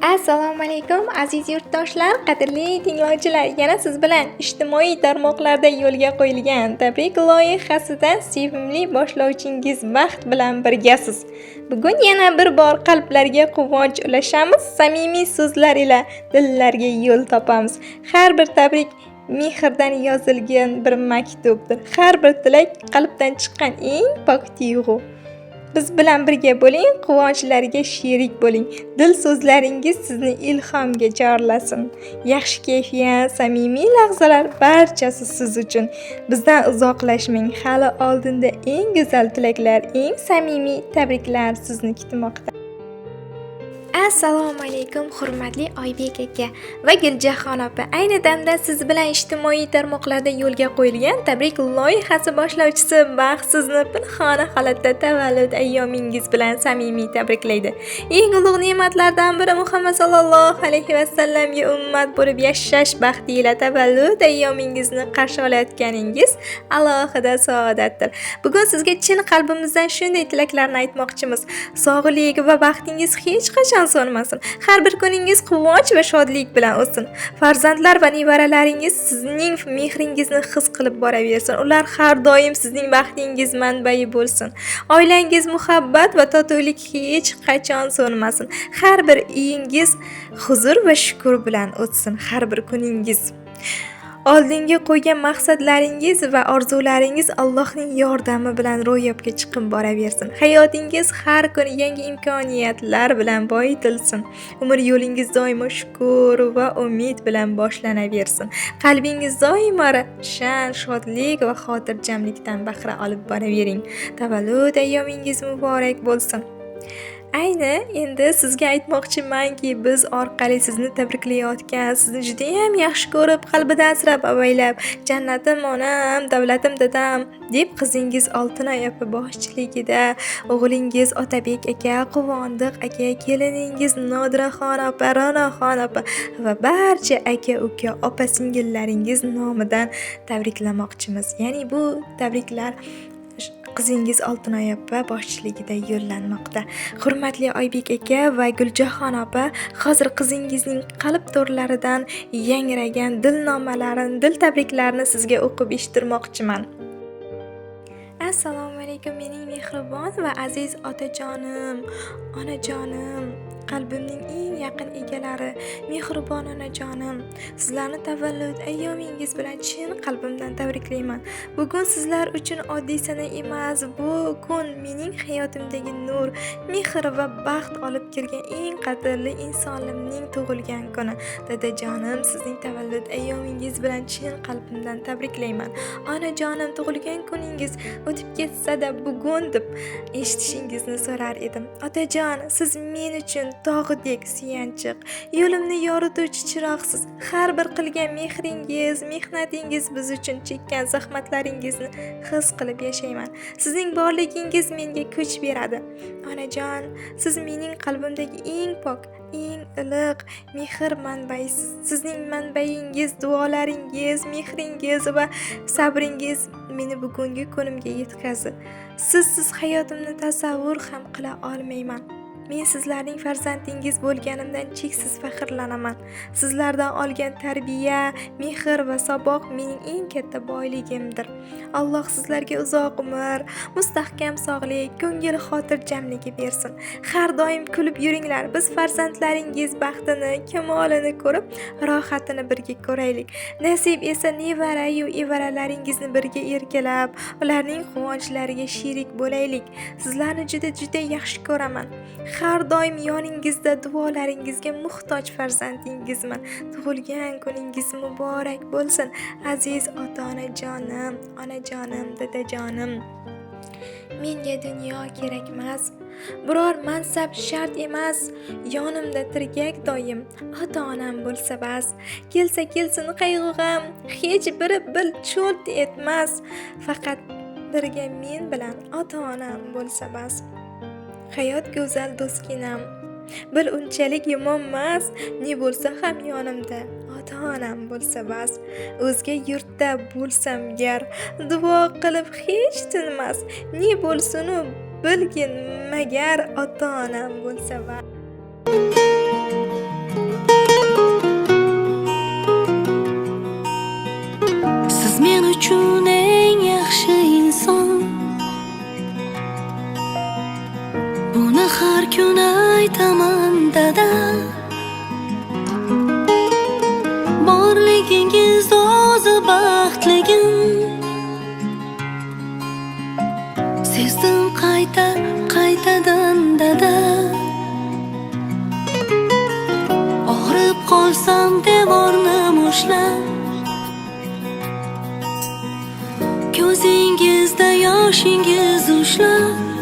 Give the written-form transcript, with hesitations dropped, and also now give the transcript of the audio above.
Assalomu alaykum aziz yurtdoshlar, qadrli tinglovchilar. Yana siz bilan ijtimoiy tarmoqlarda yo'lga qo'yilgan tabrik loyihasidan sevimli boshlovchingiz Baxt bilan birgasiz. Bugun yana bir bor qalblarga quvonch ulashamiz, samimiy so'zlar ila dillarga yo'l topamiz. Har bir tabrik mehrdan yozilgan bir maktubdir. Har bir tilak qalbdan chiqqan eng pok tuyg'u. Biz bilan birga bo'ling, quvonchlarga sherik bo'ling. Dil so'zlaringiz sizni ilhomga chorlasin. Yaxshi kayfiyat, samimiy lahzalar barchasi siz uchun. Bizdan uzoqlashmang. Hali oldinda eng go'zal tilaklar, eng samimiy tabriklar sizni kutmoqda. Assalomu alaykum hurmatli Oybek aka va Guljaxon opa. Ayni damda siz bilan ijtimoiy tarmoqlarda yo'lga qo'yilgan tabrik loyihasi boshlovchisi Baxt sizni pinhona holatda tavallud ayyomingiz bilan samimiy tabriklaydi. Eng ulug' ne'matlardan biri Muhammad sallallohu alayhi va sallamga ummat bo'lib yashash baxti ila tavallud ayyomingizni qarshi olayotganingiz alohida saodatdir. Bugun sizga chin qalbimizdan shunday tilaklarni aytmoqchimiz. Sog'lik va baxtingiz hech qachon so'nmasin. Har bir kuningiz quvonch va shodlik bilan o'tsin. Farzandlar va nevaralaringiz sizning mehringizni his qilib boraversin. Ular har doim sizning baxtingiz manbai bo'lsin. Oilangiz muhabbat va totuvlik hech qachon so'nmasin. Har bir uyingiz huzur va shukur bilan o'tsin. Har bir kuningiz oldinga qo'ygan maqsadlaringiz va orzularingiz Allohning yordami bilan ro'yobga chiqib boraversin. Hayotingiz har kuni yangi imkoniyatlar bilan boyitilsin. Umr yo'lingiz doimo shukur va umid bilan boshlanaversin. Qalbingiz doimo ravshan, shodlik va xotirjamlikdan bahra olib boravering. Tavallud ayyomingiz muborak bo'lsin. Ayni endi sizga aytmoqchimanki, biz orqali sizni tabriklayotgan, sizni juda ham yaxshi ko'rib, qalbidan asrab avaylab, jannatim onam, davlatim dadam deb qizingiz Oltinoy opa boshchiligida, o'g'lingiz Otabek aka, Quvondiq aka, keliningiz Nodiraxon opa, Ra'noxon opa va barcha aka, uka, opa singillaringiz nomidan tabriklamoqchimiz. Ya'ni bu tabriklar qizingiz Oltinoy opa boshchiligida yo'llanmoqda. Hurmatli Oybek aka va Guljaxon opa, hozir qizingizning qalb to'rlaridan yangragan dilnomalarini, dil tabriklarini sizga o'qib eshittirmoqchiman. Assalomu alaykum mening mehribon va aziz otajonim, onajonim, qalbimning eng yaqin egalari, mehribon onajonim. Sizlarni tavallud ayyomingiz bilan chin qalbimdan tabriklayman. Bugun sizlar uchun oddiy sana emas, bu kun mening hayotimdagi nur, mehr va baxt olib kelgan eng qadrli insonimning tug'ilgan kuni. Dadajonim, sizning tavallud ayyomingiz bilan chin qalbimdan tabriklayman. Onajonim, tug'ilgan kuningiz o'tib ketsa-da bugun deb eshitishingizni so'rar edim. Otajon, siz men uchun tog'dek suyanchiq, yo'limni yorituvchi chiroqsiz. Har bir qilgan mehringiz, mehnatingiz biz uchun chekkan zahmatlaringizni his qilib yashayman. Sizning borligingiz menga kuch beradi. Onajon, siz mening qalbimdagi eng pok, eng iliq mehr manbaisiz. Sizning manbaingiz, duolaringiz, mehringiz va sabringiz meni bugungi kunimga yetkazdi. Sizsiz hayotimni tasavvur ham qila olmayman. Men sizlarning farzandingiz bo'lganimdan cheksiz faxrlanaman. Sizlardan olgan tarbiya, mehr va saboq mening eng katta boyligimdir. Alloh sizlarga uzoq umr, mustahkam sog'lik, ko'ngil xotirjamligi bersin. Har doim kulib yuringlar. Biz farzandlaringiz baxtini, kamolini ko'rib, rohatini birga ko'raylik. Nasib esa nevara-yu evaralaringizni birga erkalab, ularning quvonchlariga sherik bo'laylik. Sizlarni juda yaxshi ko'raman. Har doim yoningizda, duolaringizga muhtoj farzandingizman. Tug'ilgan kuningiz muborak bo'lsin. Aziz ota-onajonim, onajonim, dadajonim. Menga dunyo kerakmas, biror mansab shart emas. Yonimda tirgak doim ota-onam bo'lsa bas. Kelsa kelsin qayg'ug'am, hech biri bil cho'lt etmas. Faqat birga men bilan ota-onam bo'lsa bas. Hayot go'zal do'stginam, bil unchalik yomonmas, ne bo'lsa ham yonimda ota-onam bo'lsa bas. O'zga yurtda bo'lsam gar, duo qilib hech tinmas, ne bo'lsin-u bilgin magar ota-onam bo'lsa bas. kun aytaman dada, borligingiz o'zi baxtligim. Sezdim qaytadan dada, og'rib qolsam devorni mushlab, ko'zingizda yoshingiz ushlab,